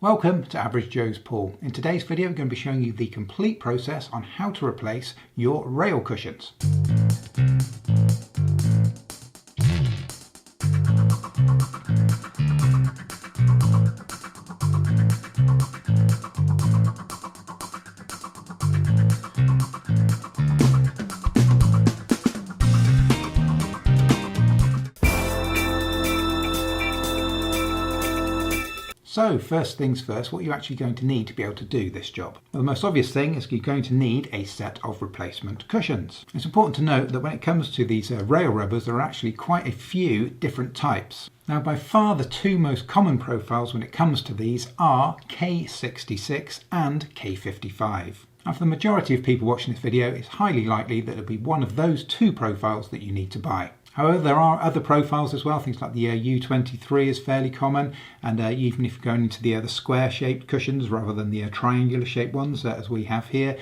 Welcome to Average Joe's Pool. In today's video we're going to be showing you the complete process on how to replace your rail cushions. So first things first, what you're actually going to need to be able to do this job. Well, the most obvious thing is you're going to need a set of replacement cushions. It's important to note that when it comes to these rail rubbers, there are actually quite a few different types. Now, by far the two most common profiles when it comes to these are K66 and K55. Now, for the majority of people watching this video, it's highly likely that it'll be one of those two profiles that you need to buy. However, there are other profiles as well, things like the U23 is fairly common, and even if you're going into the square-shaped cushions rather than the triangular-shaped ones, as we have here,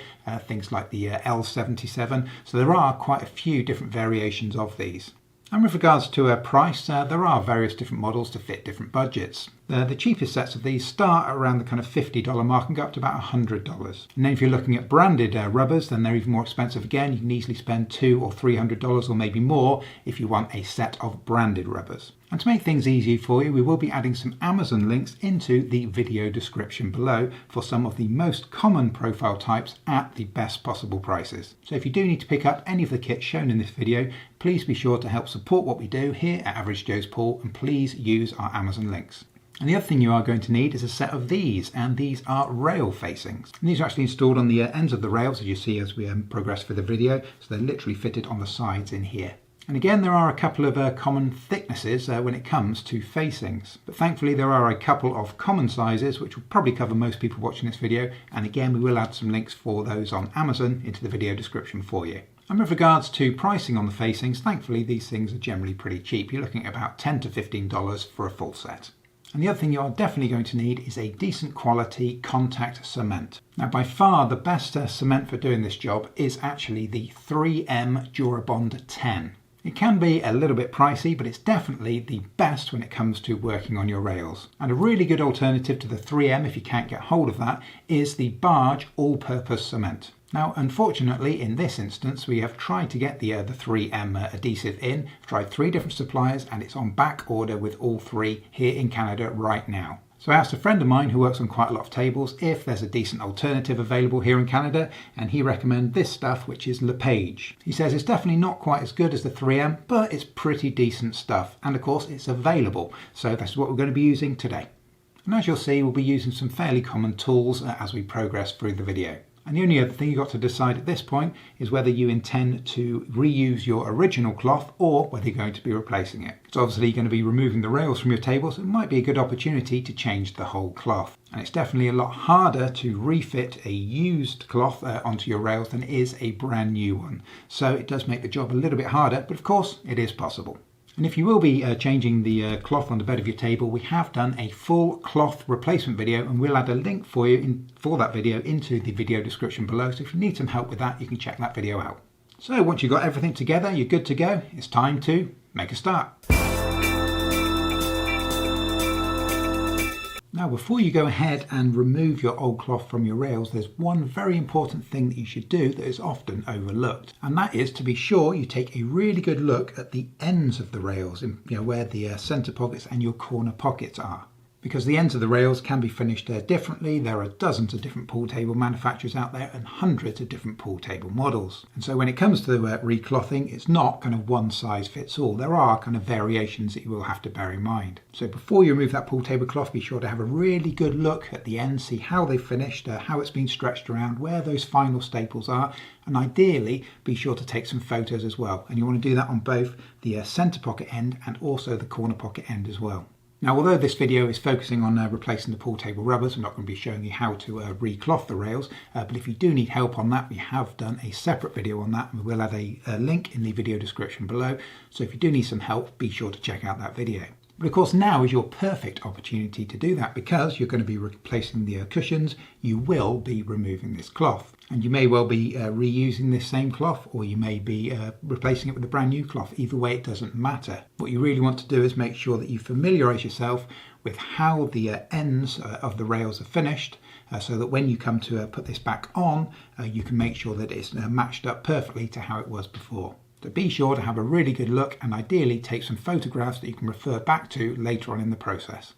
things like the L77. So there are quite a few different variations of these. And with regards to price, there are various different models to fit different budgets. The cheapest sets of these start around the kind of $50 mark and go up to about $100. And then if you're looking at branded rubbers, then they're even more expensive again. You can easily spend $200 or $300 or maybe more if you want a set of branded rubbers. And to make things easy for you, we will be adding some Amazon links into the video description below for some of the most common profile types at the best possible prices. So if you do need to pick up any of the kits shown in this video, please be sure to help support what we do here at Average Joe's Pool, and please use our Amazon links. And the other thing you are going to need is a set of these, and these are rail facings. And these are actually installed on the ends of the rails, as you see as we progress through the video, so they're literally fitted on the sides in here. And again, there are a couple of common thicknesses when it comes to facings, but thankfully there are a couple of common sizes which will probably cover most people watching this video, and again we will add some links for those on Amazon into the video description for you. And with regards to pricing on the facings, thankfully these things are generally pretty cheap. You're looking at about $10 to $15 for a full set. And the other thing you are definitely going to need is a decent quality contact cement. Now, by far the best cement for doing this job is actually the 3M Durabond 10. It can be a little bit pricey, but it's definitely the best when it comes to working on your rails. And a really good alternative to the 3M, if you can't get hold of that, is the Barge all-purpose cement. Now, unfortunately, in this instance, we have tried to get the 3M adhesive in. I've tried 3 different suppliers, and it's on back order with all 3 here in Canada right now. So I asked a friend of mine who works on quite a lot of tables if there's a decent alternative available here in Canada, and he recommended this stuff, which is LePage. He says it's definitely not quite as good as the 3M, but it's pretty decent stuff, and of course it's available. So that's what we're going to be using today. And as you'll see, we'll be using some fairly common tools as we progress through the video. And the only other thing you've got to decide at this point is whether you intend to reuse your original cloth or whether you're going to be replacing it. So obviously you're going to be removing the rails from your table, so it might be a good opportunity to change the whole cloth. And it's definitely a lot harder to refit a used cloth onto your rails than it is a brand new one. So it does make the job a little bit harder, but of course it is possible. And if you will be changing the cloth on the bed of your table, we have done a full cloth replacement video, and we'll add a link for you for that video into the video description below. So if you need some help with that, you can check that video out. So once you've got everything together, you're good to go. It's time to make a start. Now, before you go ahead and remove your old cloth from your rails, there's one very important thing that you should do that is often overlooked, and that is to be sure you take a really good look at the ends of the rails, where the center pockets and your corner pockets are. Because the ends of the rails can be finished differently. There are dozens of different pool table manufacturers out there and hundreds of different pool table models. And so when it comes to reclothing, it's not kind of one size fits all. There are kind of variations that you will have to bear in mind. So before you remove that pool table cloth, be sure to have a really good look at the ends, see how they've finished, how it's been stretched around, where those final staples are, and ideally be sure to take some photos as well. And you want to do that on both the center pocket end and also the corner pocket end as well. Now, although this video is focusing on replacing the pool table rubbers, I'm not going to be showing you how to recloth the rails, but if you do need help on that, we have done a separate video on that, and we'll add a link in the video description below. So if you do need some help, be sure to check out that video. But of course now is your perfect opportunity to do that, because you're going to be replacing the cushions, you will be removing this cloth. And you may well be reusing this same cloth, or you may be replacing it with a brand new cloth. Either way, it doesn't matter. What you really want to do is make sure that you familiarise yourself with how the ends of the rails are finished, so that when you come to put this back on, you can make sure that it's matched up perfectly to how it was before. So be sure to have a really good look and ideally take some photographs that you can refer back to later on in the process.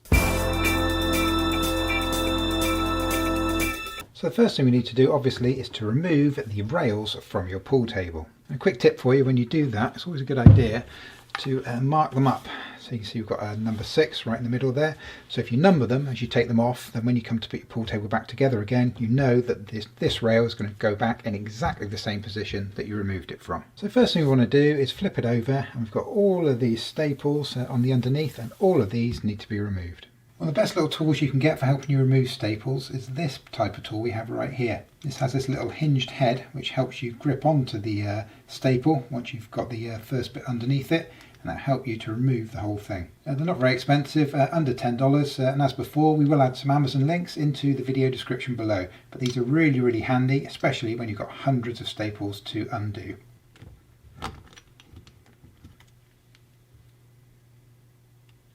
So the first thing we need to do obviously is to remove the rails from your pool table. A quick tip for you: when you do that, it's always a good idea to mark them up. So you can see we've got a number 6 right in the middle there. So if you number them as you take them off, then when you come to put your pool table back together again, you know that this rail is going to go back in exactly the same position that you removed it from. So first thing we want to do is flip it over, and we've got all of these staples on the underneath, and all of these need to be removed. One of the best little tools you can get for helping you remove staples is this type of tool we have right here. This has this little hinged head which helps you grip onto the staple once you've got the first bit underneath it, and that'll help you to remove the whole thing. They're not very expensive, under $10, and as before we will add some Amazon links into the video description below, but these are really handy, especially when you've got hundreds of staples to undo.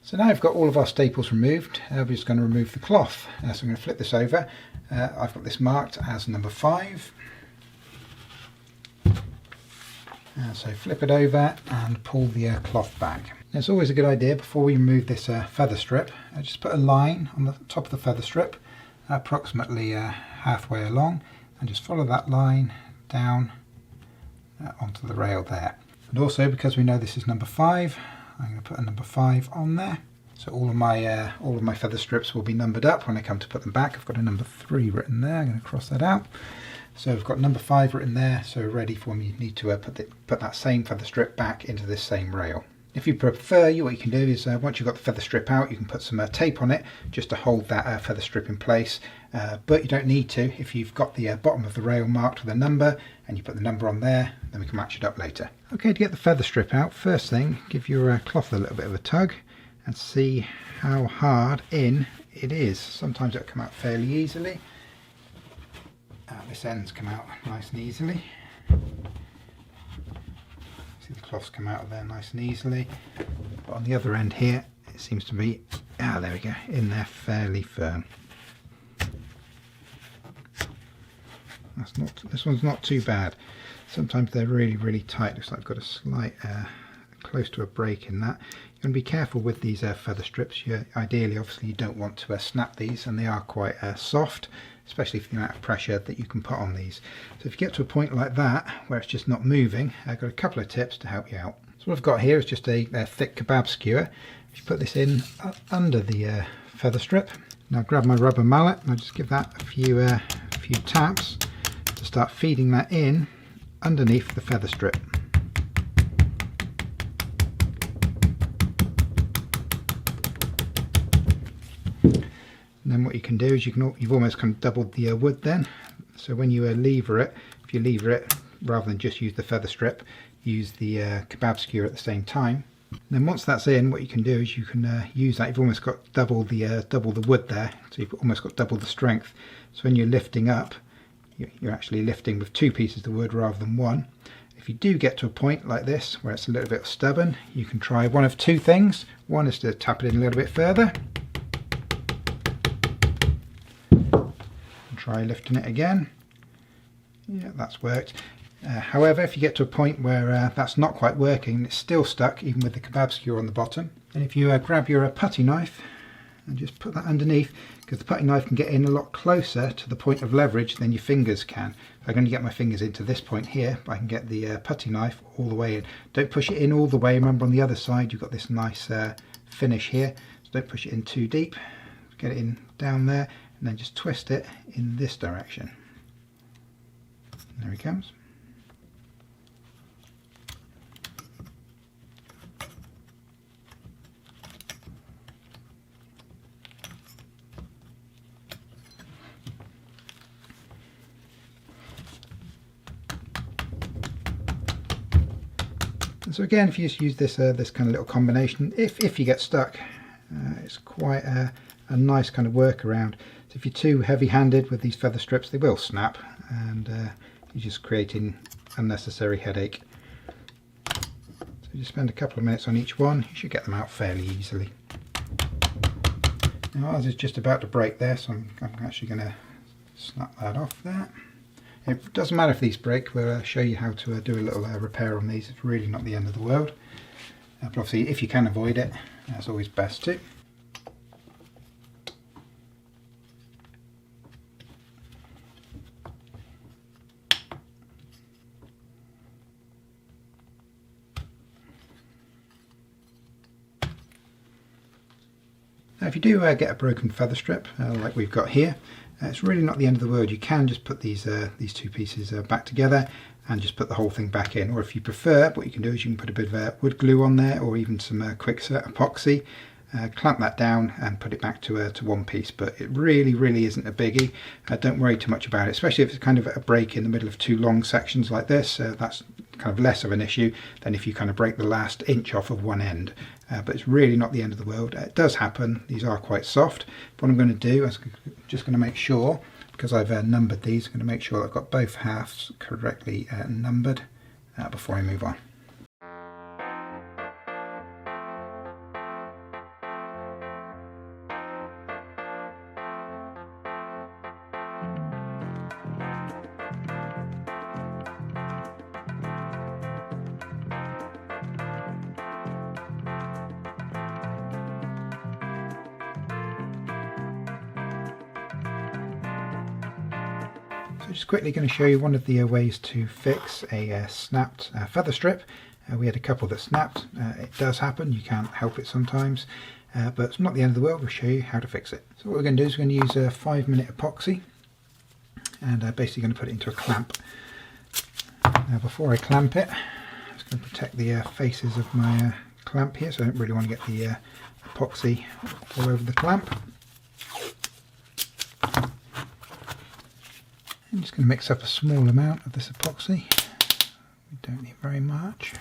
So now I've got all of our staples removed, we're just going to remove the cloth. So I'm going to flip this over. I've got this marked as number 5. So flip it over and pull the cloth back. Now it's always a good idea before we remove this feather strip, just put a line on the top of the feather strip, approximately halfway along, and just follow that line down onto the rail there. And also, because we know this is number 5, I'm going to put a number 5 on there. So all of my feather strips will be numbered up when I come to put them back. I've got a number 3 written there. I'm going to cross that out. So I've got number 5 written there. So ready for me. You need to put that same feather strip back into this same rail. If you prefer, what you can do is once you've got the feather strip out, you can put some tape on it just to hold that feather strip in place. But you don't need to. If you've got the bottom of the rail marked with a number and you put the number on there, then we can match it up later. Okay, to get the feather strip out, first thing, give your cloth a little bit of a tug and see how hard in it is. Sometimes it'll come out fairly easily. This end's come out nice and easily. See the cloth's come out of there nice and easily. But on the other end here, it seems to be, there we go, in there fairly firm. This one's not too bad. Sometimes they're really tight. Looks like I've got a slight, close to a break in that. You want to be careful with these feather strips. Ideally, obviously, you don't want to snap these, and they are quite soft, especially for the amount of pressure that you can put on these. So if you get to a point like that, where it's just not moving, I've got a couple of tips to help you out. So what I've got here is just a thick kebab skewer. If you put this in under the feather strip, now grab my rubber mallet, and I'll just give that a few taps to start feeding that in underneath the feather strip. And then what you can do is you've almost kind of doubled the wood then. So when you lever it, if you lever it, rather than just use the feather strip, use the kebab skewer at the same time. And then once that's in, what you can do is you can use that. You've almost got double the wood there, so you've almost got double the strength. So when you're lifting up, you're actually lifting with 2 pieces of wood rather than 1. If you do get to a point like this where it's a little bit stubborn, you can try one of 2 things. One is to tap it in a little bit further. And try lifting it again. Yeah, that's worked. However, if you get to a point where that's not quite working and it's still stuck, even with the kebab skewer on the bottom, then if you grab your putty knife and just put that underneath, because the putty knife can get in a lot closer to the point of leverage than your fingers can. I'm going to get my fingers into this point here, but I can get the putty knife all the way in. Don't push it in all the way. Remember, on the other side you've got this nice finish here, so don't push it in too deep. Get it in down there and then just twist it in this direction. And there he comes. So again, if you just use this this kind of little combination, if you get stuck, it's quite a nice kind of workaround. So if you're too heavy-handed with these feather strips, they will snap, and you're just creating unnecessary headache. So you spend a couple of minutes on each one, you should get them out fairly easily. Now ours is just about to break there, so I'm actually going to snap that off there. It doesn't matter if these break, we'll show you how to do a little repair on these. It's really not the end of the world. But obviously if you can avoid it, that's always best too. Now if you do get a broken feather strip like we've got here, it's really not the end of the world. You can just put these two pieces back together and just put the whole thing back in. Or if you prefer, what you can do is you can put a bit of wood glue on there, or even some quick-set epoxy, clamp that down and put it back to one piece. But it really isn't a biggie. Don't worry too much about it, especially if it's kind of a break in the middle of two long sections like this. That's kind of less of an issue than if you kind of break the last inch off of one end. But it's really not the end of the world. It does happen. These are quite soft. But what I'm going to do is just going to make sure, because I've numbered these, I'm going to make sure I've got both halves correctly numbered before I move on. So just quickly going to show you one of the ways to fix a snapped feather strip. We had a couple that snapped. It does happen, you can't help it sometimes, but it's not the end of the world. We'll show you how to fix it. So what we're going to do is we're going to use a 5-minute epoxy, and basically going to put it into a clamp. Now before I clamp it, I'm just going to protect the faces of my clamp here, so I don't really want to get the epoxy all over the clamp. I'm just going to mix up a small amount of this epoxy. We don't need very much.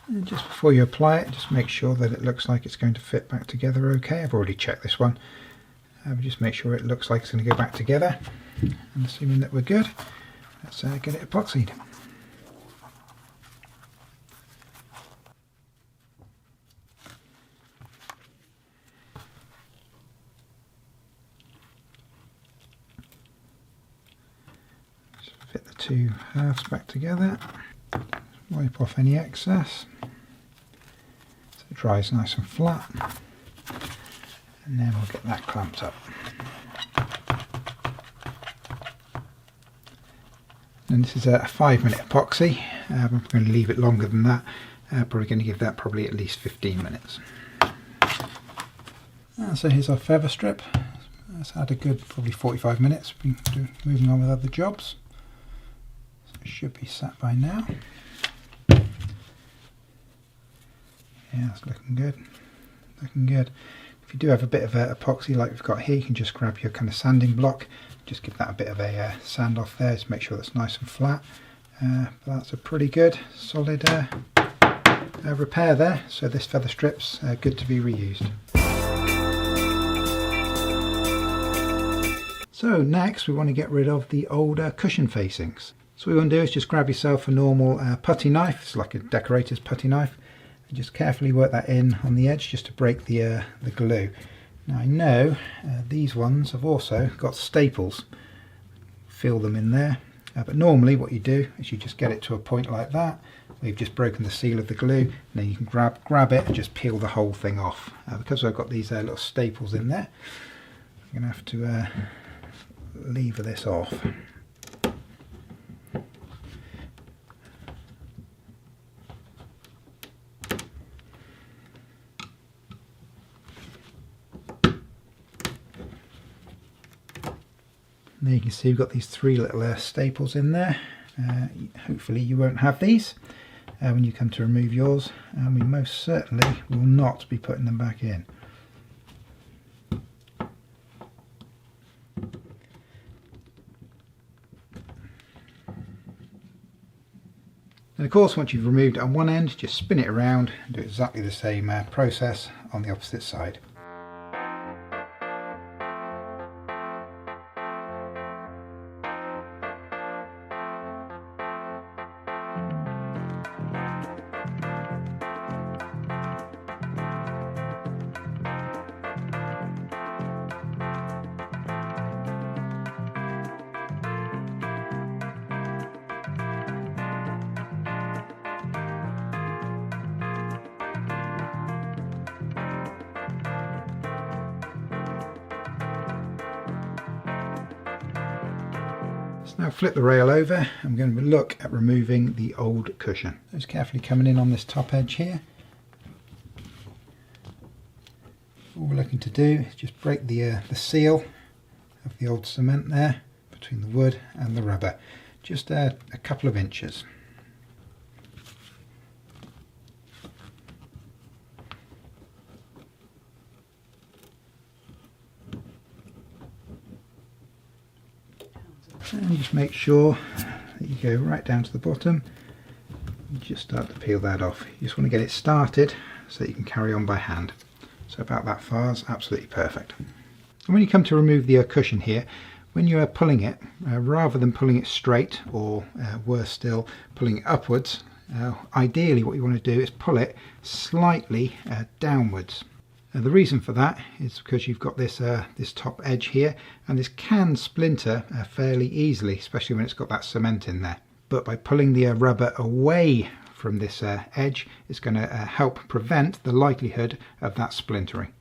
And just before you apply it, just make sure that it looks like it's going to fit back together okay. I've already checked this one. Just make sure it looks like it's going to go back together. And assuming that we're good, let's get it epoxied. Fit the two halves back together, wipe off any excess so it dries nice and flat, and then we'll get that clamped up. And this is a 5-minute epoxy. I'm going to leave it longer than that, probably going to give that probably at least 15 minutes. So here's our feather strip. It's had a good probably 45 minutes, been moving on with other jobs. Should be sat by now. Yeah, it's looking good. Looking good. If you do have a bit of epoxy like we've got here, you can just grab your kind of sanding block, just give that a bit of a sand off there, just make sure that's nice and flat. But that's a pretty good solid repair there. So this feather strip's good to be reused. So next we want to get rid of the older cushion facings. So what you want to do is just grab yourself a normal putty knife. It's like a decorator's putty knife, and just carefully work that in on the edge just to break the glue. Now I know these ones have also got staples. Fill them in there, but normally what you do is you just get it to a point like that where you've just broken the seal of the glue, and then you can grab it and just peel the whole thing off. Because I've got these little staples in there, I'm going to have to lever this off. There you can see we've got these 3 little staples in there. Hopefully you won't have these when you come to remove yours, and we most certainly will not be putting them back in. And of course, once you've removed it on one end, just spin it around and do exactly the same process on the opposite side. Now flip the rail over. I'm going to look at removing the old cushion. Just carefully coming in on this top edge here. All we're looking to do is just break the seal of the old cement there between the wood and the rubber. Just a couple of inches. And just make sure that you go right down to the bottom and just start to peel that off. You just want to get it started so that you can carry on by hand. So about that far is absolutely perfect. And when you come to remove the cushion here, when you are pulling it, rather than pulling it straight or worse still pulling it upwards, ideally what you want to do is pull it slightly downwards. The reason for that is because you've got this this top edge here, and this can splinter fairly easily, especially when it's got that cement in there. But by pulling the rubber away from this edge, it's going to help prevent the likelihood of that splintering.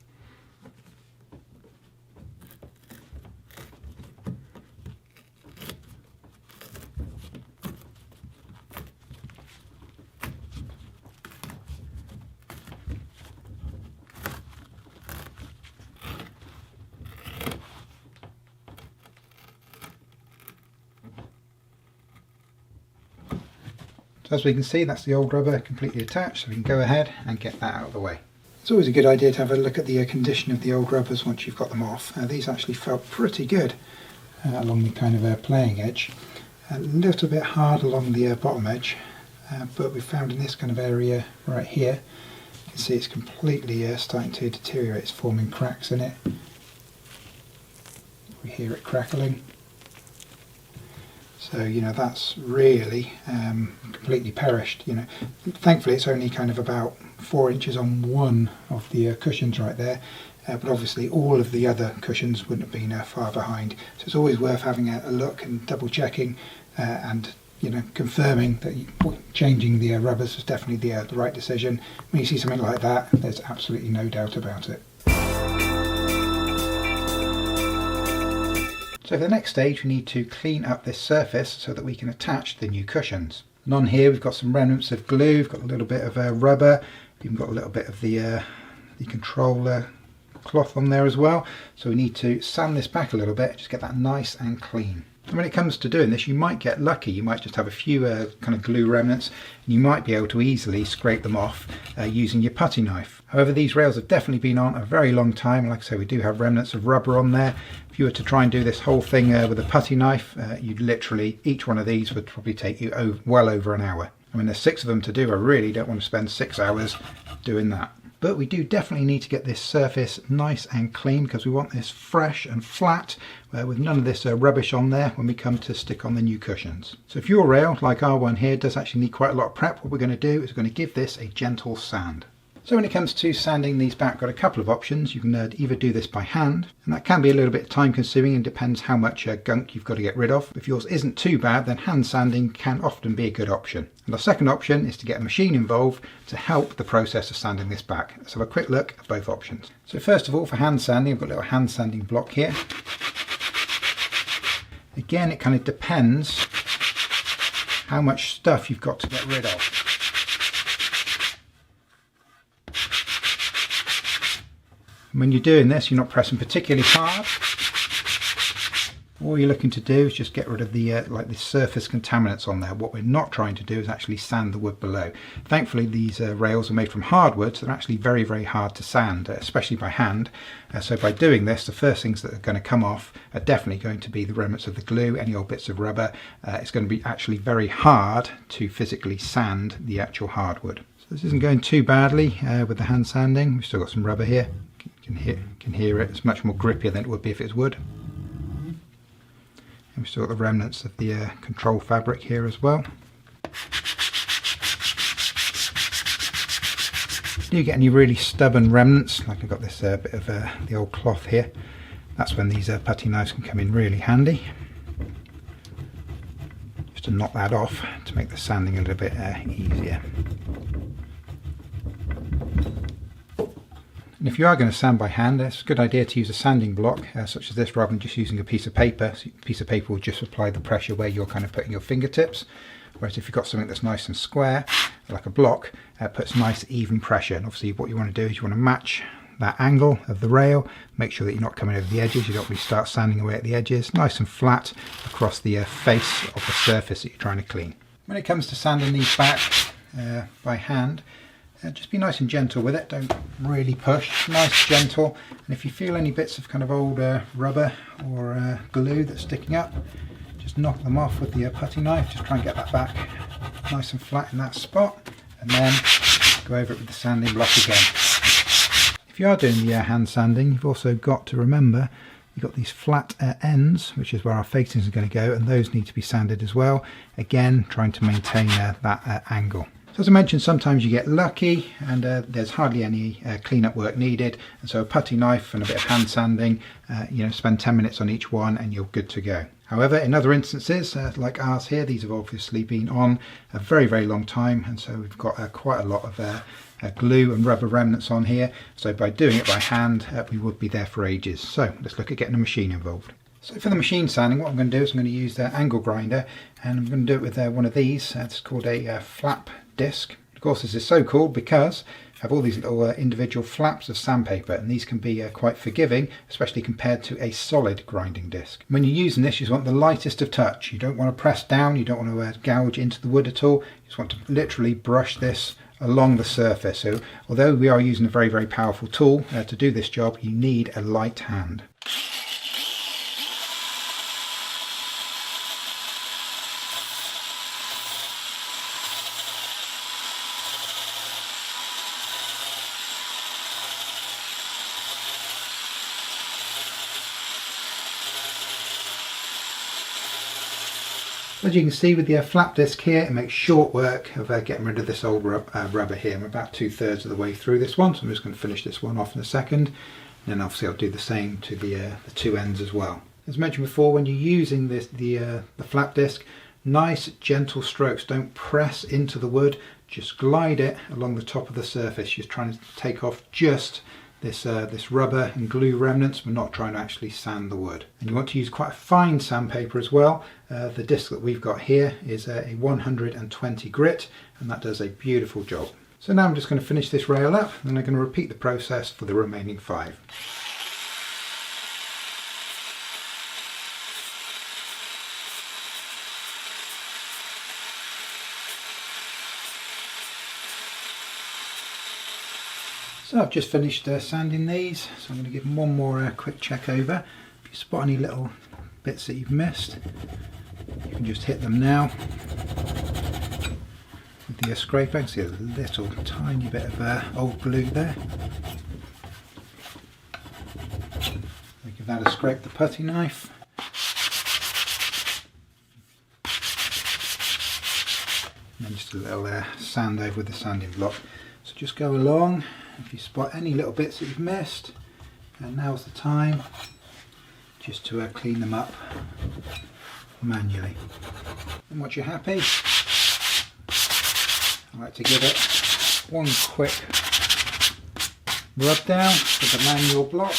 So as we can see, that's the old rubber completely attached, so we can go ahead and get that out of the way. It's always a good idea to have a look at the condition of the old rubbers once you've got them off. These actually felt pretty good along the kind of playing edge. A little bit hard along the bottom edge, but we found in this kind of area right here, you can see it's completely starting to deteriorate. It's forming cracks in it. We hear it crackling. So, you know, that's really completely perished. You know, thankfully it's only kind of about 4 inches on one of the cushions right there, but obviously all of the other cushions wouldn't have been far behind. So it's always worth having a look and double checking and, you know, confirming that changing the rubbers was definitely the right decision. When you see something like that, there's absolutely no doubt about it. So for the next stage, we need to clean up this surface so that we can attach the new cushions. And on here we've got some remnants of glue, we've got a little bit of rubber, we've even got a little bit of the controller cloth on there as well. So we need to sand this back a little bit, just get that nice and clean. And when it comes to doing this, you might get lucky. You might just have a few kind of glue remnants, and you might be able to easily scrape them off using your putty knife. However, these rails have definitely been on a very long time. Like I say, we do have remnants of rubber on there. If you were to try and do this whole thing with a putty knife, you'd literally, each one of these would probably take you well over an hour. I mean, there's 6 of them to do. I really don't want to spend 6 hours doing that. But we do definitely need to get this surface nice and clean, because we want this fresh and flat with none of this rubbish on there when we come to stick on the new cushions. So if your rail, like our one here, does actually need quite a lot of prep, what we're going to do is we're going to give this a gentle sand. So when it comes to sanding these back, got a couple of options. You can either do this by hand, and that can be a little bit time consuming and depends how much gunk you've got to get rid of. If yours isn't too bad, then hand sanding can often be a good option. And the second option is to get a machine involved to help the process of sanding this back. Let's have a quick look at both options. So first of all, for hand sanding, I've got a little hand sanding block here. Again, it kind of depends how much stuff you've got to get rid of. When you're doing this, you're not pressing particularly hard. All you're looking to do is just get rid of the like the surface contaminants on there. What we're not trying to do is actually sand the wood below. Thankfully, these rails are made from hardwood, so they're actually very, very hard to sand, especially by hand. So by doing this, the first things that are going to come off are definitely going to be the remnants of the glue, any old bits of rubber. It's going to be actually very hard to physically sand the actual hardwood. So this isn't going too badly with the hand sanding. We've still got some rubber here. You can hear it. It's much more grippier than it would be if it was wood. And we've still got the remnants of the control fabric here as well. If you get any really stubborn remnants, like I've got this bit of the old cloth here, that's when these putty knives can come in really handy. Just to knock that off to make the sanding a little bit easier. And if you are going to sand by hand, it's a good idea to use a sanding block such as this rather than just using a piece of paper. So a piece of paper will just apply the pressure where you're kind of putting your fingertips. Whereas if you've got something that's nice and square, like a block, puts nice even pressure. And obviously what you want to do is you want to match that angle of the rail, make sure that you're not coming over the edges. You don't really start sanding away at the edges, nice and flat across the face of the surface that you're trying to clean. When it comes to sanding these back by hand, just be nice and gentle with it, don't really push, nice gentle. And if you feel any bits of kind of old rubber or glue that's sticking up, just knock them off with the putty knife, just try and get that back nice and flat in that spot, and then go over it with the sanding block again. If you are doing the hand sanding, you've also got to remember you've got these flat ends, which is where our facings are going to go, and those need to be sanded as well, again trying to maintain that angle. So as I mentioned, sometimes you get lucky and there's hardly any cleanup work needed, and so a putty knife and a bit of hand sanding, spend 10 minutes on each one and you're good to go. However, in other instances, like ours here, these have obviously been on a very, very long time, and so we've got quite a lot of glue and rubber remnants on here. So by doing it by hand, we would be there for ages. So let's look at getting a machine involved. So for the machine sanding, what I'm going to do is I'm going to use the angle grinder, and I'm going to do it with one of these. It's called a flap disc. Of course, this is so cool because I have all these little individual flaps of sandpaper, and these can be quite forgiving, especially compared to a solid grinding disc. When you're using this, you just want the lightest of touch. You don't want to press down, you don't want to gouge into the wood at all. You just want to literally brush this along the surface. So although we are using a very, very powerful tool to do this job, you need a light hand. As you can see with the flap disc here, it makes short work of getting rid of this old rubber here. I'm about 2/3 of the way through this one, so I'm just going to finish this one off in a second. And then obviously I'll do the same to the two ends as well. As mentioned before, when you're using the flap disc, nice gentle strokes. Don't press into the wood, just glide it along the top of the surface. You're trying to take off just this rubber and glue remnants. We're not trying to actually sand the wood. And you want to use quite a fine sandpaper as well. The disc that we've got here is a 120 grit, and that does a beautiful job. So now I'm just going to finish this rail up, and I'm going to repeat the process for the remaining 5. So I've just finished sanding these, so I'm going to give them one more quick check over. If you spot any little bits that you've missed, you can just hit them now with the scraper. You can see a little tiny bit of old glue there. We give that a scrape with the putty knife. And then just a little sand over with the sanding block. So just go along. If you spot any little bits that you've missed, and now's the time just to clean them up manually. And once you're happy, I like to give it one quick rub down with the manual block.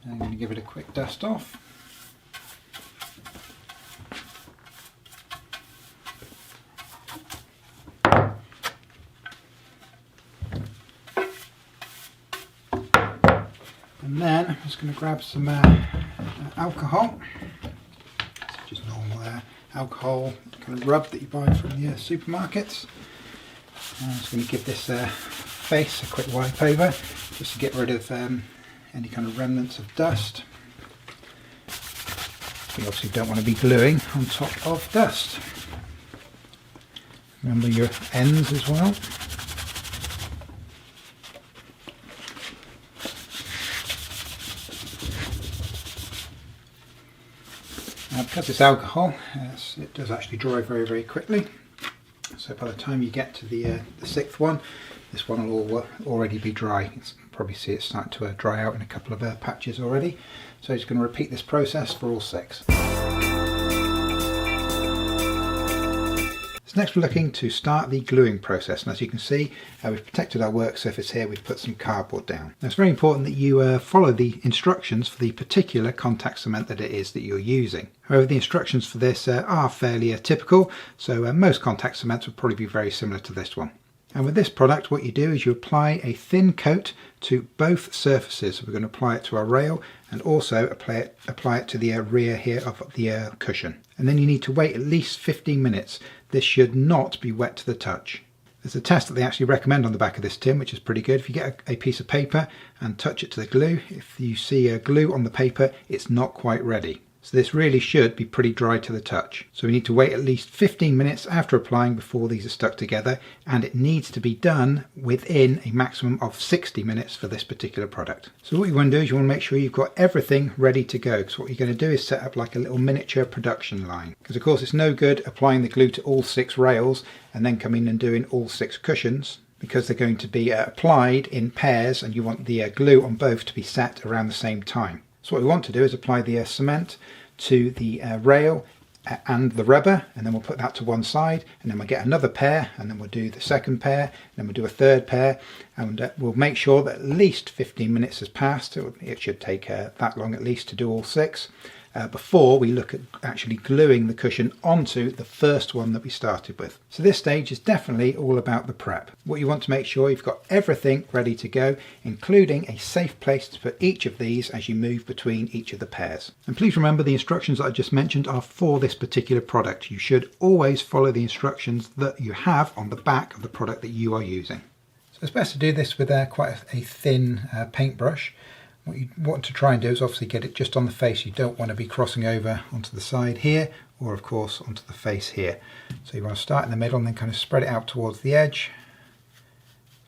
I'm going to give it a quick dust off. And then I'm just going to grab some alcohol, just normal alcohol kind of rub that you buy from the supermarkets. And I'm just going to give this face a quick wipe over, just to get rid of any kind of remnants of dust. You obviously don't want to be gluing on top of dust. Remember your ends as well. Because it's alcohol, it does actually dry very, very quickly. So by the time you get to the 6th one, this one will already be dry. It's probably see it's starting to dry out in a couple of patches already. So I'm just going to repeat this process for all 6. So next we're looking to start the gluing process, and as you can see we've protected our work surface here, we've put some cardboard down. Now it's very important that you follow the instructions for the particular contact cement that it is that you're using. However, the instructions for this are fairly typical, so most contact cements would probably be very similar to this one. And with this product, what you do is you apply a thin coat to both surfaces. We're going to apply it to our rail and also apply it to the rear here of the cushion. And then you need to wait at least 15 minutes. This should not be wet to the touch. There's a test that they actually recommend on the back of this tin, which is pretty good. If you get a piece of paper and touch it to the glue, if you see glue on the paper, it's not quite ready. So this really should be pretty dry to the touch. So we need to wait at least 15 minutes after applying before these are stuck together, and it needs to be done within a maximum of 60 minutes for this particular product. So what you want to do is you want to make sure you've got everything ready to go, because what you're going to do is set up like a little miniature production line. Because of course it's no good applying the glue to all 6 rails and then coming and doing all 6 cushions, because they're going to be applied in pairs and you want the glue on both to be set around the same time. So what we want to do is apply the cement to the rail and the rubber, and then we'll put that to one side, and then we'll get another pair, and then we'll do the second pair, and then we'll do a third pair, and we'll make sure that at least 15 minutes has passed. It should take that long at least to do all 6 before we look at actually gluing the cushion onto the first one that we started with. So this stage is definitely all about the prep. What you want to make sure you've got everything ready to go, including a safe place to put each of these as you move between each of the pairs. And please remember, the instructions that I just mentioned are for this particular product. You should always follow the instructions that you have on the back of the product that you are using. So it's best to do this with quite a thin paintbrush. What you want to try and do is obviously get it just on the face. You don't want to be crossing over onto the side here, or of course onto the face here. So you want to start in the middle and then kind of spread it out towards the edge,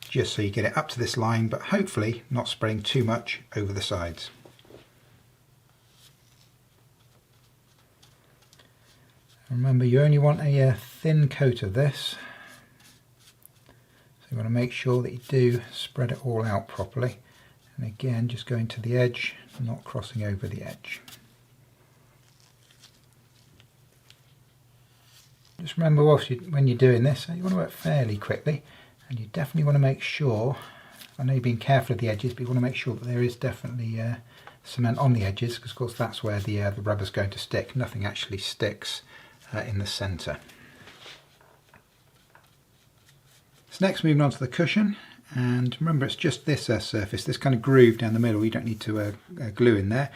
just so you get it up to this line, but hopefully not spreading too much over the sides. Remember, you only want a thin coat of this, so you want to make sure that you do spread it all out properly. And again, just going to the edge, not crossing over the edge. Just remember, when you're doing this, you want to work fairly quickly, and you definitely want to make sure, I know you're being careful of the edges, but you want to make sure that there is definitely cement on the edges, because of course that's where the rubber's going to stick. Nothing actually sticks in the centre. So next, moving on to the cushion. And remember, it's just this surface, this kind of groove down the middle. You don't need to glue in there.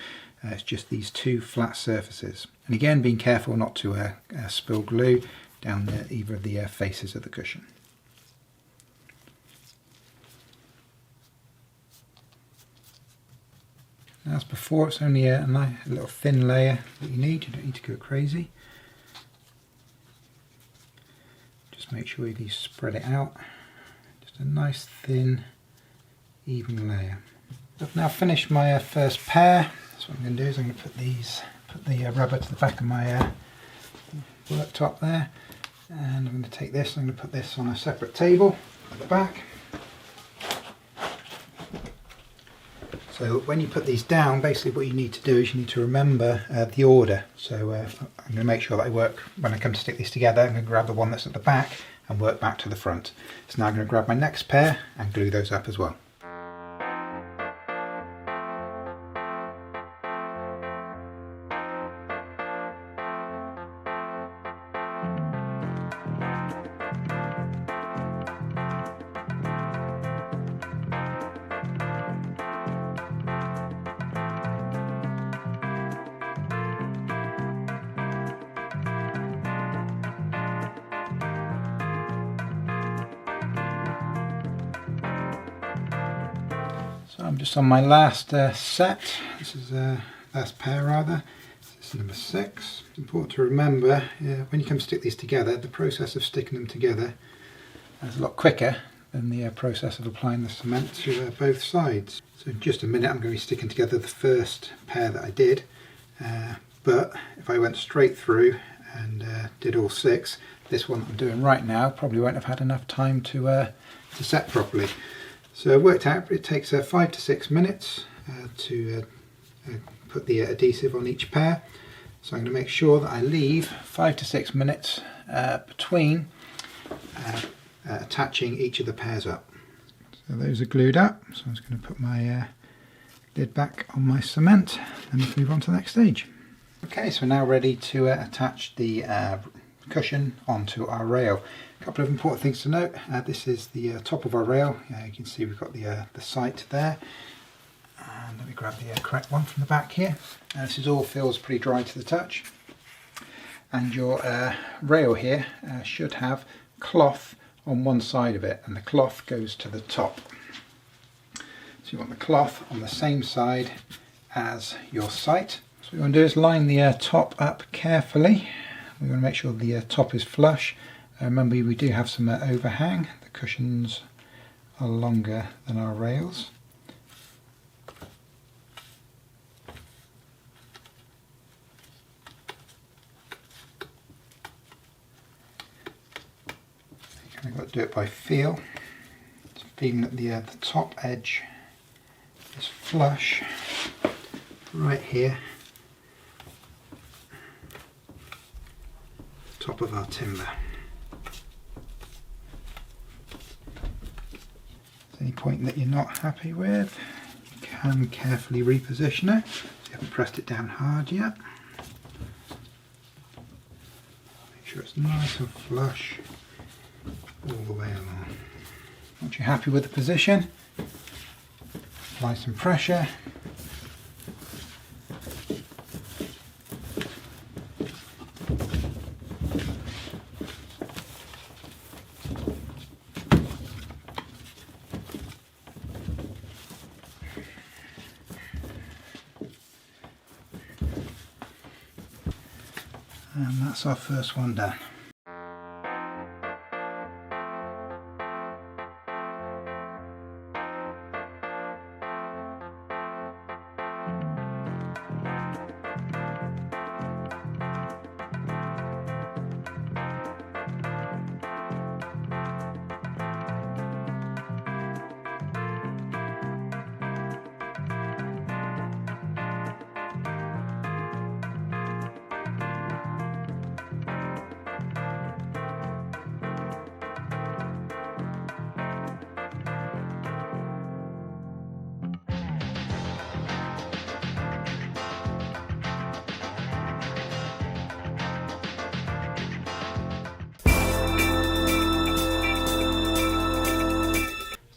It's just these 2 flat surfaces. And again, being careful not to spill glue down either of the faces of the cushion. As before, it's only a little thin layer that you need. You don't need to go crazy. Just make sure you spread it out. A nice thin even layer. I've now finished my first pair. So what I'm going to do is I'm going to put the rubber to the back of my worktop there, and I'm going to take this, I'm going to put this on a separate table at the back. So when you put these down, basically what you need to do is you need to remember the order. So I'm going to make sure that I work, when I come to stick these together, I'm going to grab the one that's at the back and work back to the front. So now I'm going to grab my next pair and glue those up as well. So I'm just on my last set. This is last pair rather. This is number 6. It's important to remember when you come to stick these together, the process of sticking them together is a lot quicker than the process of applying the cement to both sides. So in just a minute I'm going to be sticking together the first pair that I did, but if I went straight through and did all 6, this one I'm doing right now probably won't have had enough time to set properly. So I worked out it takes 5 to 6 minutes to put the adhesive on each pair. So I'm going to make sure that I leave 5 to 6 minutes between attaching each of the pairs up. So those are glued up, so I'm just going to put my lid back on my cement and move on to the next stage. Okay, so we're now ready to attach the cushion onto our rail. A couple of important things to note. This is the top of our rail. You can see we've got the sight there. And let me grab the correct one from the back here. This is all feels pretty dry to the touch. And your rail here should have cloth on one side of it, and the cloth goes to the top. So you want the cloth on the same side as your sight. So what you want to do is line the top up carefully. We want to make sure the top is flush. Remember, we do have some overhang. The cushions are longer than our rails. I've got to do it by feel. Just feeling that the top edge is flush right here, top of our timber. If there's any point that you're not happy with, you can carefully reposition it. So you haven't pressed it down hard yet. Make sure it's nice and flush all the way along. Once you're happy with the position, apply some pressure. And that's our first one done.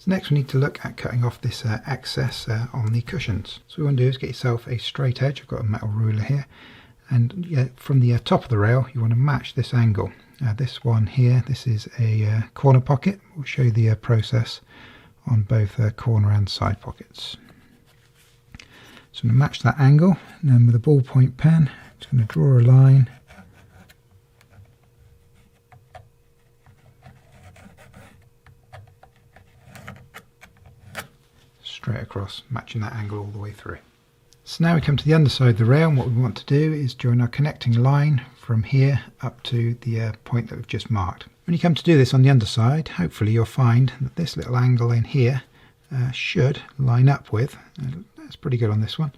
Next we need to look at cutting off this excess on the cushions. So what you want to do is get yourself a straight edge. I've got a metal ruler here, and from the top of the rail you want to match this angle. This one here, this is a corner pocket. We'll show you the process on both corner and side pockets. So I'm going to match that angle, and then with a ballpoint pen I'm just going to draw a line straight across, matching that angle all the way through. So now we come to the underside of the rail, and what we want to do is join our connecting line from here up to the point that we've just marked. When you come to do this on the underside, hopefully you'll find that this little angle in here should line up with, that's pretty good on this one,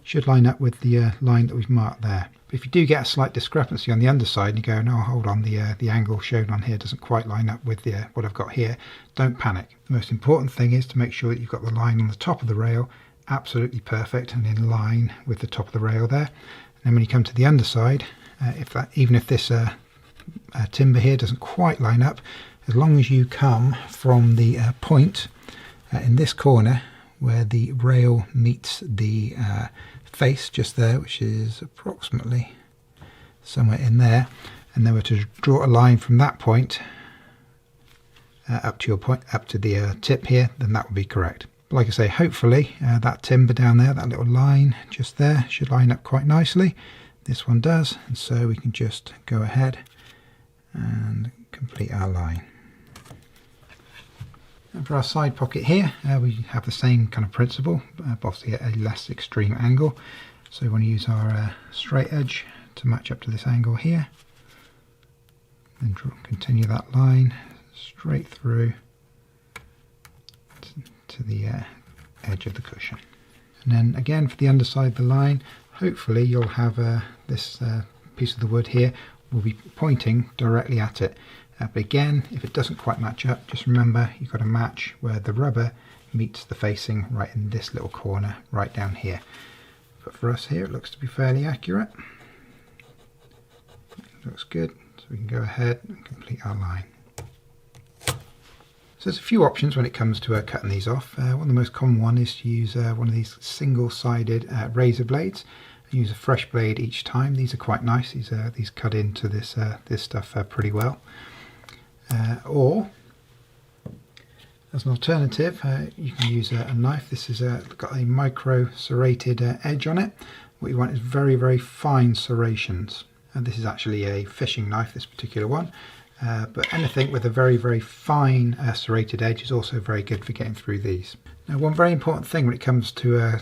should line up with the line that we've marked there. But if you do get a slight discrepancy on the underside and you go, no, hold on, the angle shown on here doesn't quite line up with what I've got here, don't panic. The most important thing is to make sure that you've got the line on the top of the rail absolutely perfect and in line with the top of the rail there. And then when you come to the underside, even if this timber here doesn't quite line up, as long as you come from the point in this corner where the rail meets the face just there, which is approximately somewhere in there, and then we're to draw a line from that point up to the tip here, then that would be correct. But like I say, hopefully that timber down there, that little line just there, should line up quite nicely. This one does, and so we can just go ahead and complete our line. And for our side pocket here, we have the same kind of principle, but obviously at a less extreme angle. So we want to use our straight edge to match up to this angle here. And continue that line straight through to the edge of the cushion. And then again for the underside of the line, hopefully you'll have this piece of the wood here will be pointing directly at it. But again, if it doesn't quite match up, just remember you've got to match where the rubber meets the facing right in this little corner right down here. But for us here it looks to be fairly accurate. Looks good, so we can go ahead and complete our line. So there's a few options when it comes to cutting these off. One of the most common one is to use one of these single-sided razor blades. Use a fresh blade each time. These are quite nice. These cut into this stuff pretty well. Or as an alternative, you can use a knife. This is got a micro-serrated edge on it. What you want is very, very fine serrations. And this is actually a fishing knife, this particular one. But anything with a very, very fine serrated edge is also very good for getting through these. Now, one very important thing when it comes to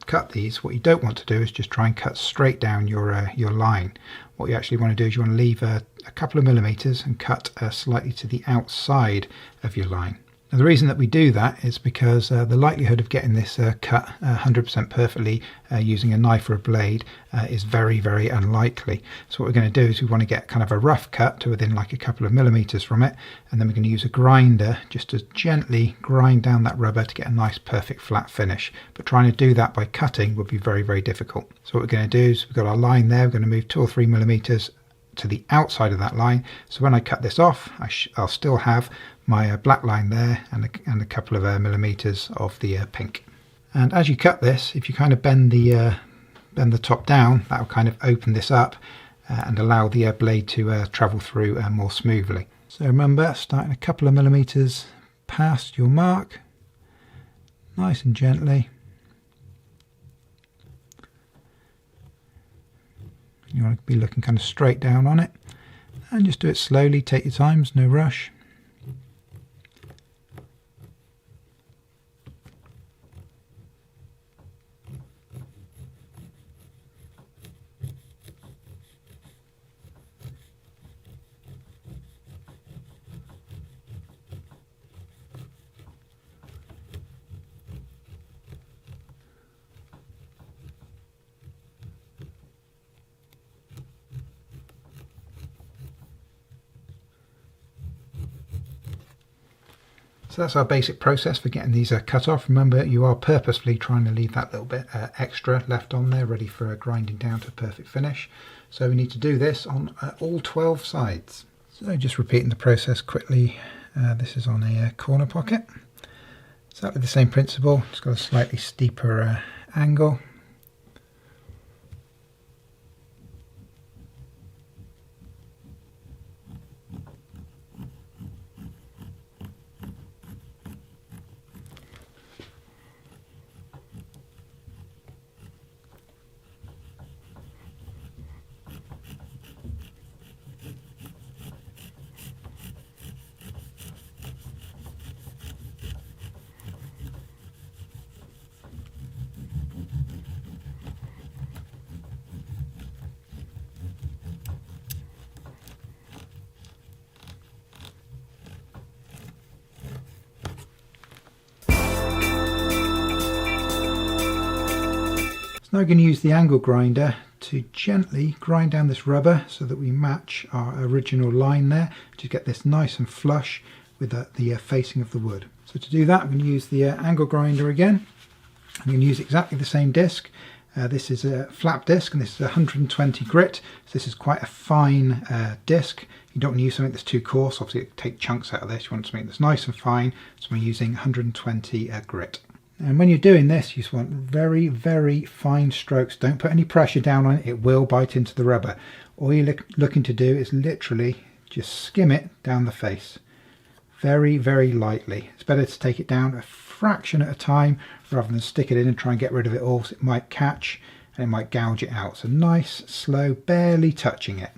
cut these, what you don't want to do is just try and cut straight down your line. What you actually want to do is you want to leave a couple of millimeters and cut slightly to the outside of your line. Now, the reason that we do that is because the likelihood of getting this cut 100% perfectly using a knife or a blade is very, very unlikely. So what we're going to do is we want to get kind of a rough cut to within like a couple of millimeters from it, and then we're going to use a grinder just to gently grind down that rubber to get a nice perfect flat finish. But trying to do that by cutting would be very, very difficult. So what we're going to do is we've got our line there, we're going to move 2 or 3 millimeters to the outside of that line. So when I cut this off, I'll still have my black line there and a couple of millimeters of the pink. And as you cut this, if you kind of bend the top down, that will kind of open this up and allow the blade to travel through more smoothly. So remember, starting a couple of millimeters past your mark, nice and gently. You want to be looking kind of straight down on it, and just do it slowly, take your time, no rush. So that's our basic process for getting these cut off. Remember, you are purposefully trying to leave that little bit extra left on there, ready for grinding down to a perfect finish. So we need to do this on all 12 sides. So just repeating the process quickly. This is on a corner pocket. Exactly the same principle, just got a slightly steeper angle. Now we're going to use the angle grinder to gently grind down this rubber so that we match our original line there to get this nice and flush with the facing of the wood. So to do that, I'm going to use the angle grinder again. I'm going to use exactly the same disc. This is a flap disc and this is 120 grit. So this is quite a fine disc. You don't want to use something that's too coarse, obviously it'll take chunks out of this. You want something that's nice and fine, so I'm using 120 grit. And when you're doing this, you just want very, very fine strokes. Don't put any pressure down on it, it will bite into the rubber. All you're looking to do is literally just skim it down the face. Very, very lightly. It's better to take it down a fraction at a time rather than stick it in and try and get rid of it all, so it might catch and it might gouge it out. So nice, slow, barely touching it.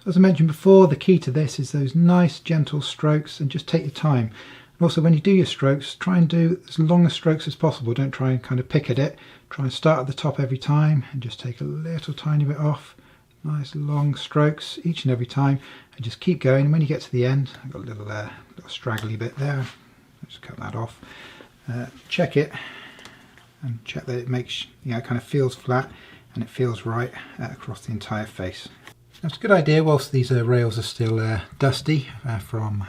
As I mentioned before, the key to this is those nice gentle strokes, and just take your time. And also when you do your strokes, try and do as long as strokes as possible. Don't try and kind of pick at it. Try and start at the top every time and just take a little tiny bit off. Nice long strokes each and every time, and just keep going. And when you get to the end, I've got a little straggly bit there. Just cut that off. Check it and check that it makes, kind of feels flat and it feels right across the entire face. That's a good idea whilst these rails are still dusty from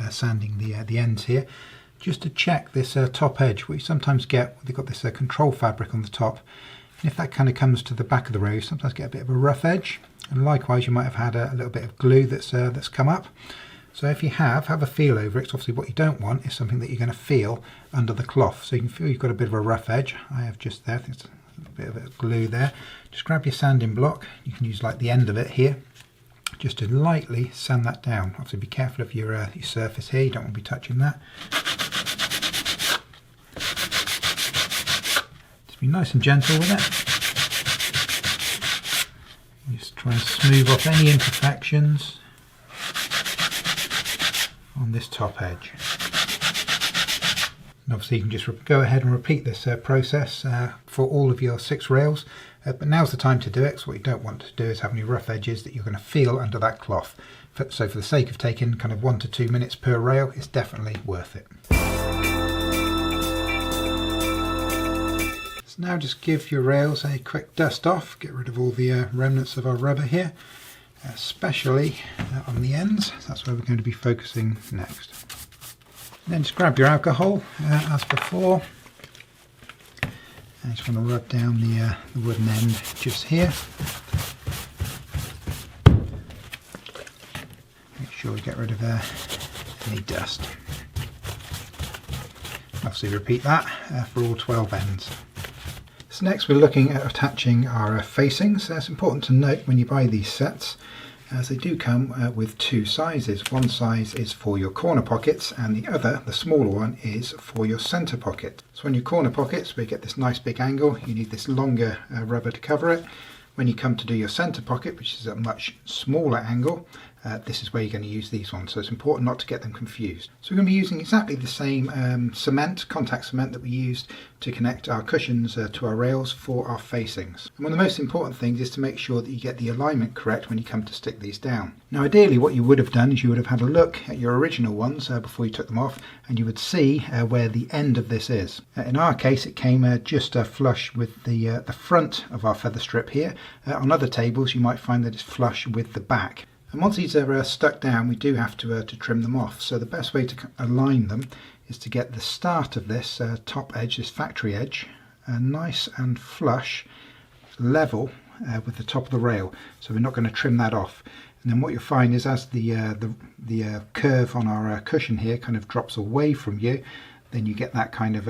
sanding the ends here, just to check this top edge. What you sometimes get, they've got this control fabric on the top, and if that kind of comes to the back of the rail, you sometimes get a bit of a rough edge, and likewise you might have had a little bit of glue that's come up. So if you have a feel over it. Obviously what you don't want is something that you're going to feel under the cloth. So you can feel you've got a bit of a rough edge. I have just there, I think it's a bit of glue there. Just grab your sanding block. You can use like the end of it here, just to lightly sand that down. Obviously be careful of your surface here, you don't want to be touching that. Just be nice and gentle with it. Just try and smooth off any imperfections on this top edge. And obviously you can just go ahead and repeat this process for all of your 6 rails, but now's the time to do it. So what you don't want to do is have any rough edges that you're going to feel under that cloth. So for the sake of taking kind of 1 to 2 minutes per rail, it's definitely worth it. So now just give your rails a quick dust off, get rid of all the remnants of our rubber here, especially on the ends. That's where we're going to be focusing next. And then just grab your alcohol as before. I just want to rub down the wooden end just here. Make sure we get rid of any dust. Obviously repeat that for all 12 ends. So next we're looking at attaching our facings. It's important to note when you buy these sets, as they do come with 2 sizes. One size is for your corner pockets and the other, the smaller one, is for your centre pocket. So on your corner pockets we get this nice big angle, you need this longer rubber to cover it. When you come to do your centre pocket, which is a much smaller angle, this is where you're going to use these ones, so it's important not to get them confused. So we're going to be using exactly the same cement, contact cement, that we used to connect our cushions to our rails for our facings. And one of the most important things is to make sure that you get the alignment correct when you come to stick these down. Now ideally what you would have done is you would have had a look at your original ones before you took them off, and you would see where the end of this is. In our case it came just flush with the front of our feather strip here. On other tables you might find that it's flush with the back. And once these are stuck down, we do have to trim them off. So the best way to align them is to get the start of this top edge, this factory edge, nice and flush, level with the top of the rail. So we're not going to trim that off. And then what you'll find is as the curve on our cushion here kind of drops away from you, then you get that kind of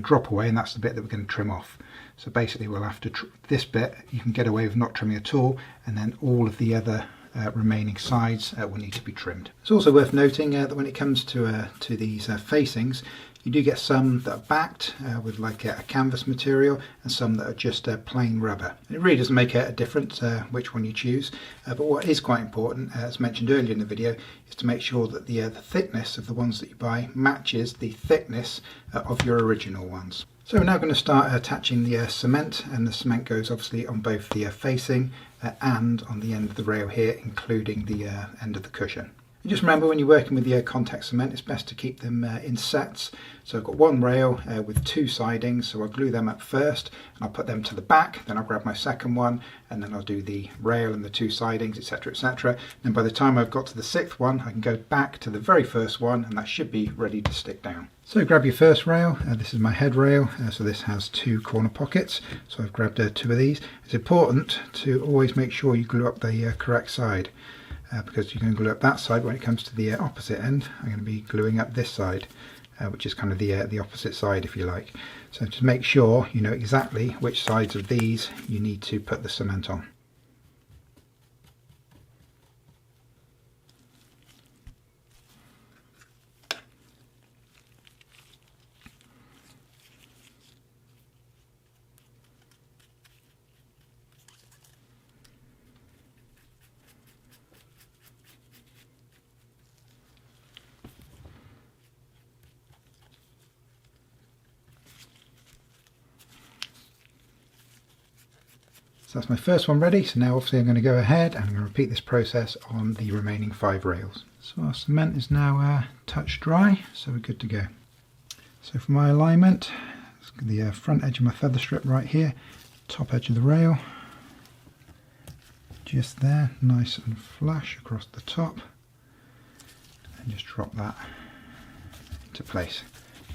drop away, and that's the bit that we're going to trim off. So basically we'll have to, this bit you can get away with not trimming at all, and then all of the other remaining sides will need to be trimmed. It's also worth noting that when it comes to these facings, you do get some that are backed with like a canvas material, and some that are just plain rubber. And it really doesn't make a difference which one you choose, but what is quite important, as mentioned earlier in the video, is to make sure that the thickness of the ones that you buy matches the thickness of your original ones. So we're now going to start attaching the cement, and the cement goes obviously on both the facing and on the end of the rail here, including the end of the cushion. And just remember, when you're working with the contact cement, it's best to keep them in sets. So I've got one rail with 2 sidings, so I'll glue them up first and I'll put them to the back, then I'll grab my second one and then I'll do the rail and the 2 sidings, etc, etc. And by the time I've got to the 6th one, I can go back to the very first one, and that should be ready to stick down. So grab your first rail, this is my head rail, so this has 2 corner pockets, so I've grabbed 2 of these. It's important to always make sure you glue up the correct side, because you can glue up that side. When it comes to the opposite end, I'm going to be gluing up this side, which is kind of the opposite side, if you like. So just make sure you know exactly which sides of these you need to put the cement on. So that's my first one ready. So now obviously I'm going to go ahead and I'm going to repeat this process on the remaining 5 rails. So our cement is now touch dry, so we're good to go. So for my alignment, the front edge of my feather strip right here, top edge of the rail, just there, nice and flush across the top, and just drop that into place.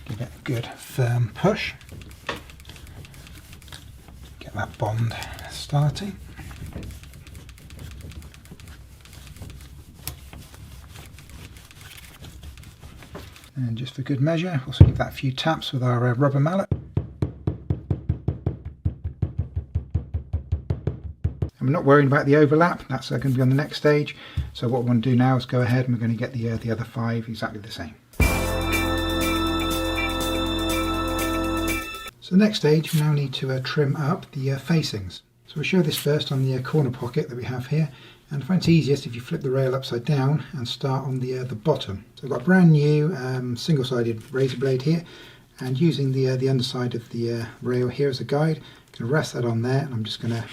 Give it a good firm push, get that bond starting. And just for good measure, also give that a few taps with our rubber mallet. I'm not worrying about the overlap, that's going to be on the next stage. So what we want to do now is go ahead and we're going to get the other 5 exactly the same. So the next stage, we now need to trim up the facings. So we'll show this first on the corner pocket that we have here. And I find it's easiest if you flip the rail upside down and start on the bottom. So I've got a brand new single-sided razor blade here, and using the underside of the rail here as a guide, I'm going to rest that on there, and I'm just going to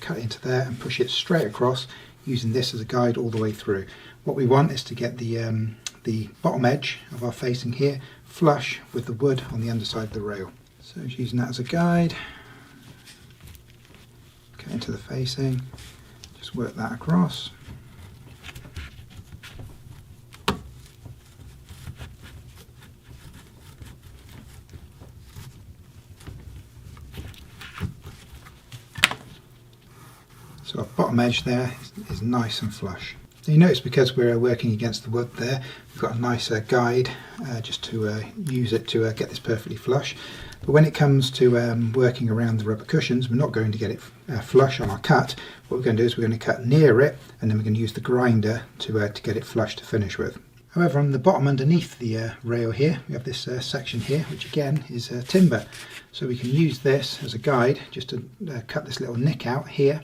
cut into there and push it straight across, using this as a guide all the way through. What we want is to get the bottom edge of our facing here flush with the wood on the underside of the rail. So just using that as a guide, cut into the facing, just work that across. So our bottom edge there is nice and flush. So you notice because we're working against the wood there, we've got a nice guide just to use it to get this perfectly flush. But when it comes to working around the rubber cushions, we're not going to get it flush on our cut. What we're going to do is we're going to cut near it, and then we're going to use the grinder to get it flush to finish with. However, on the bottom underneath the rail here, we have this section here, which again is timber. So we can use this as a guide just to cut this little nick out here,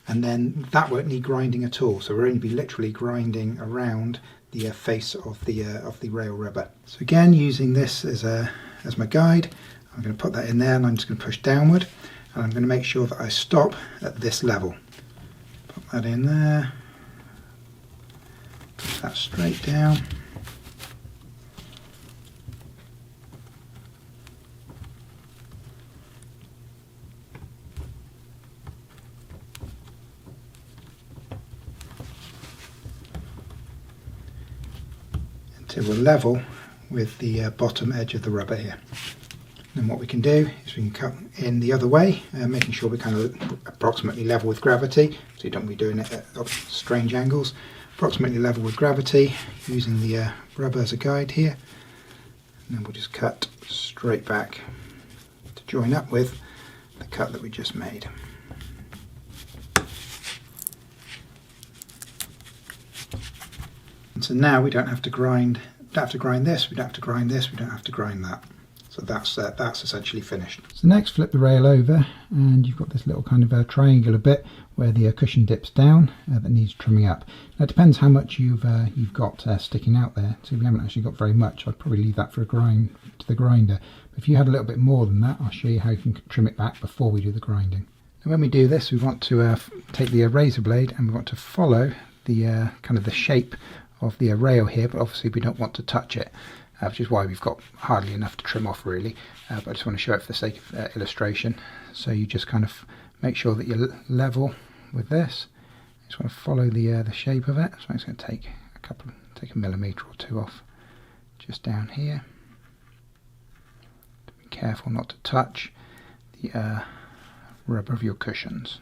and then that won't need grinding at all. So we'll only be literally grinding around the face of the rail rubber. So again, using this as my guide, I'm going to put that in there, and I'm just going to push downward, and I'm going to make sure that I stop at this level. Put that in there, push that straight down. Until we're level with the bottom edge of the rubber here. And what we can do is we can cut in the other way, making sure we're kind of approximately level with gravity, so you don't be doing it at strange angles. Approximately level with gravity, using the rubber as a guide here. And then we'll just cut straight back to join up with the cut that we just made. And so now we don't have to grind this, we don't have to grind this, we don't have to grind that. So that's essentially finished. So next, flip the rail over, and you've got this little kind of triangular bit where the cushion dips down that needs trimming up. Now it depends how much you've got sticking out there. So if you haven't actually got very much, I'd probably leave that for a grind to the grinder. But if you had a little bit more than that, I'll show you how you can trim it back before we do the grinding. Now when we do this, we want to take the razor blade, and we want to follow the kind of the shape of the rail here, but obviously we don't want to touch it. Which is why we've got hardly enough to trim off really, but I just want to show it for the sake of illustration. So you just kind of make sure that you're level with this. You just want to follow the shape of it. So I'm just going to take a millimetre or two off just down here. Be careful not to touch the rubber of your cushions.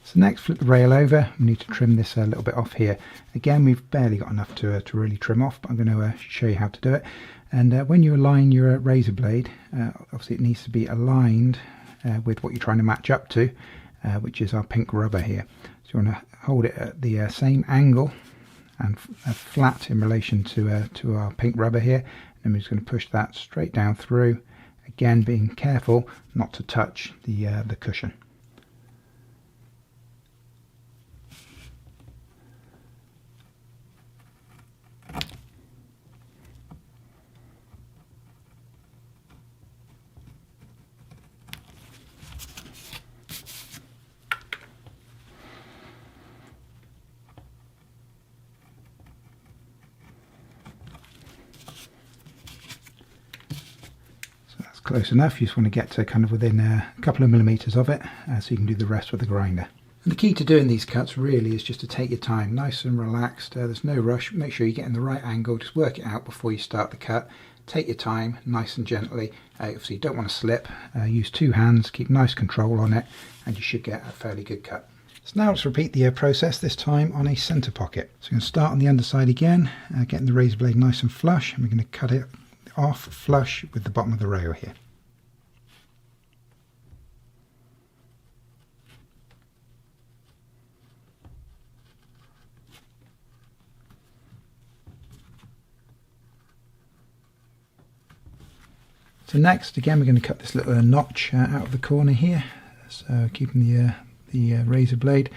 So next, flip the rail over. We need to trim this a little bit off here. Again, we've barely got enough to really trim off, but I'm going to show you how to do it. And when you align your razor blade, obviously it needs to be aligned with what you're trying to match up to, which is our pink rubber here. So you want to hold it at the same angle and flat in relation to our pink rubber here. And we're just going to push that straight down through. Again, being careful not to touch the cushion. close enough. You just want to get to kind of within a couple of millimeters of it, so you can do the rest with the grinder. And the key to doing these cuts really is just to take your time, nice and relaxed. There's no rush. Make sure you get in the right angle. Just work it out before you start the cut. Take your time, nice and gently. Obviously you don't want to slip. Use two hands, keep nice control on it, and you should get a fairly good cut. So now let's repeat the process, this time on a centre pocket. So we're going to start on the underside again, getting the razor blade nice and flush, and we're going to cut it off flush with the bottom of the rail here. So next, again, we're going to cut this little notch out of the corner here, so keeping the razor blade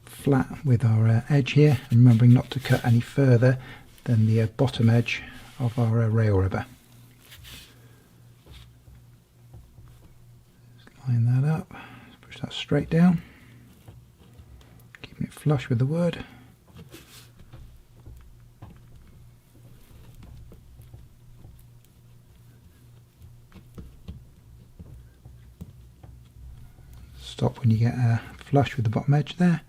flat with our edge here, and remembering not to cut any further than the bottom edge of our rail rubber. Just line that up, push that straight down, keeping it flush with the wood. Stop when you get flush with the bottom edge there.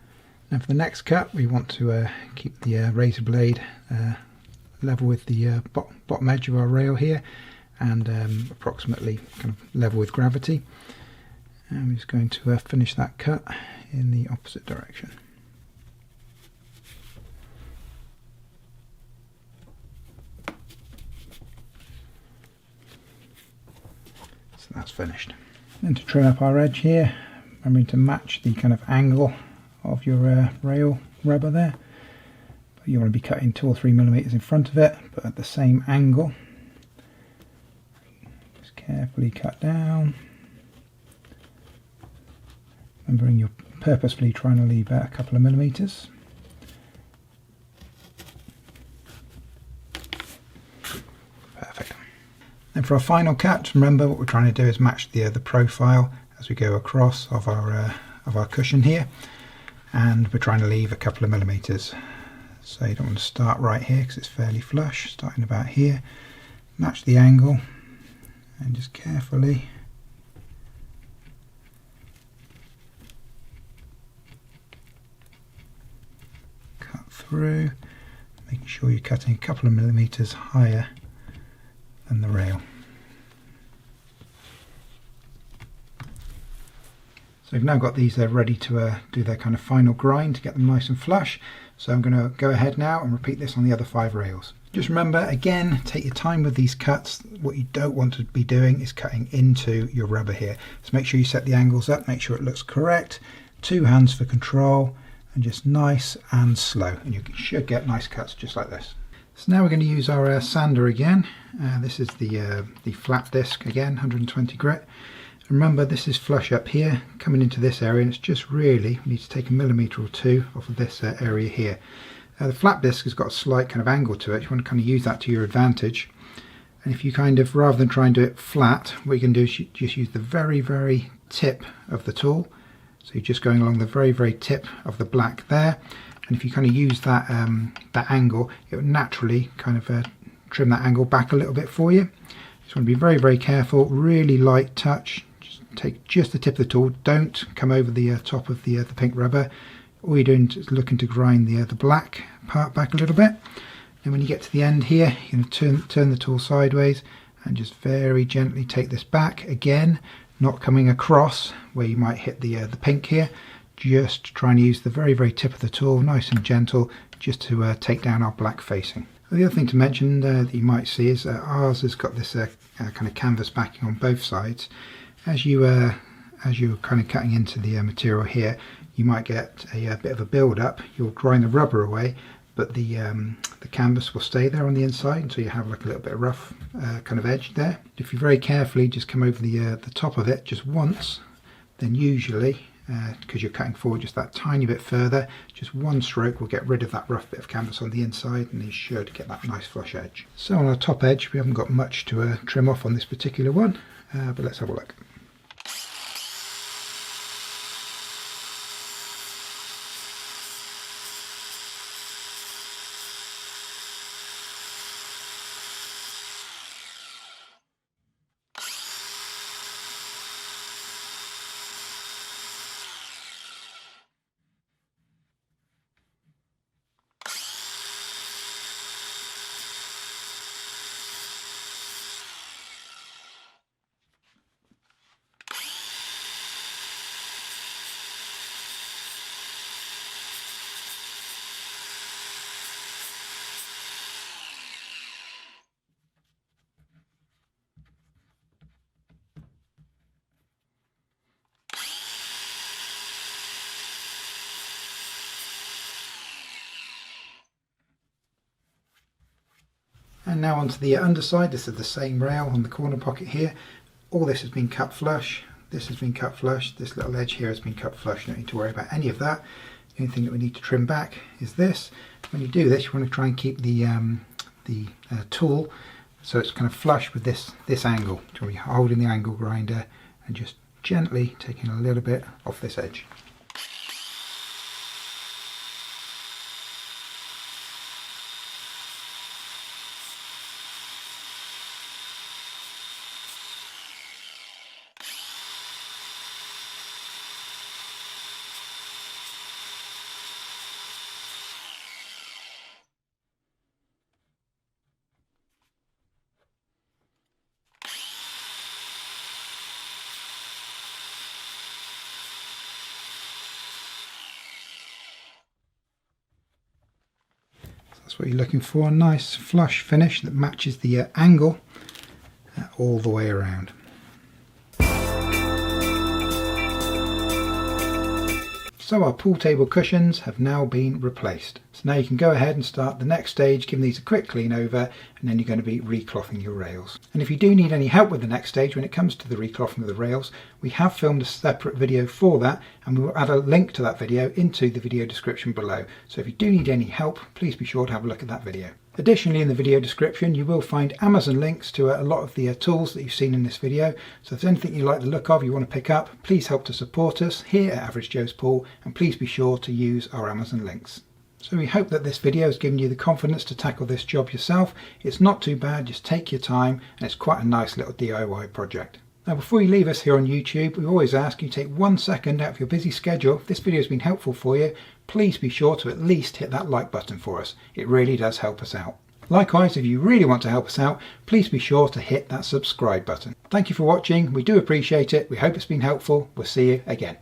Now for the next cut, we want to keep the razor blade level with the bottom edge of our rail here, and approximately kind of level with gravity. And we're just going to finish that cut in the opposite direction. So that's finished. Then to trim up our edge here, remembering to match the kind of angle of your rail rubber there. But you want to be cutting 2 or 3 millimeters in front of it, but at the same angle. Just carefully cut down. Remembering you're purposefully trying to leave a couple of millimeters. Perfect. And for our final cut, remember what we're trying to do is match the profile as we go across of our cushion here, and we're trying to leave a couple of millimeters. So you don't want to start right here because it's fairly flush, starting about here. Match the angle and just carefully cut through, making sure you're cutting a couple of millimeters higher than the rail. So we've now got these ready to do their kind of final grind to get them nice and flush. So I'm going to go ahead now and repeat this on the other 5 rails. Just remember, again, take your time with these cuts. What you don't want to be doing is cutting into your rubber here. So make sure you set the angles up, make sure it looks correct. 2 hands for control, and just nice and slow. And you should get nice cuts just like this. So now we're going to use our sander again. This is the flat disc again, 120 grit. Remember, this is flush up here, coming into this area, and it's just really, we need to take a millimetre or 2 off of this area here. The flat disc has got a slight kind of angle to it. You want to kind of use that to your advantage. And if you kind of, rather than try and do it flat, what you can do is just use the very, very tip of the tool. So you're just going along the very, very tip of the black there. And if you kind of use that, that angle, it will naturally kind of trim that angle back a little bit for you. Just want to be very, very careful, really light touch. Take just the tip of the tool, don't come over the top of the pink rubber. All you're doing is looking to grind the black part back a little bit. And when you get to the end here, you're going to turn the tool sideways and just very gently take this back. Again, not coming across where you might hit the pink here. Just trying to use the very, very tip of the tool, nice and gentle, just to take down our black facing. The other thing to mention that you might see is ours has got this kind of canvas backing on both sides. As you're kind of cutting into the material here, you might get a bit of a build up. You'll grind the rubber away, but the canvas will stay there on the inside until you have like a little bit of rough kind of edge there. If you very carefully just come over the top of it just once, then usually, because you're cutting forward just that tiny bit further, just one stroke will get rid of that rough bit of canvas on the inside, and you should get that nice flush edge. So on our top edge, we haven't got much to trim off on this particular one, but let's have a look. And now onto the underside. This is the same rail on the corner pocket here. All this has been cut flush. This has been cut flush. This little edge here has been cut flush. Don't need to worry about any of that. The only thing that we need to trim back is this. When you do this, you want to try and keep the tool so it's kind of flush with this angle. So you're holding the angle grinder and just gently taking a little bit off this edge. That's what you're looking for, a nice flush finish that matches the angle all the way around. So our pool table cushions have now been replaced. So now you can go ahead and start the next stage, giving these a quick clean over, and then you're going to be reclothing your rails. And if you do need any help with the next stage when it comes to the reclothing of the rails, we have filmed a separate video for that, and we will add a link to that video into the video description below. So if you do need any help, please be sure to have a look at that video. Additionally, in the video description you will find Amazon links to a lot of the tools that you've seen in this video. So if there's anything you like the look of, you want to pick up, please help to support us here at Average Joe's Pool, and please be sure to use our Amazon links. So we hope that this video has given you the confidence to tackle this job yourself. It's not too bad, just take your time, and it's quite a nice little DIY project. Now before you leave us here on YouTube, we always ask you take 1 second out of your busy schedule. If this video has been helpful for you, please be sure to at least hit that like button for us. It really does help us out. Likewise, if you really want to help us out, please be sure to hit that subscribe button. Thank you for watching. We do appreciate it. We hope it's been helpful. We'll see you again.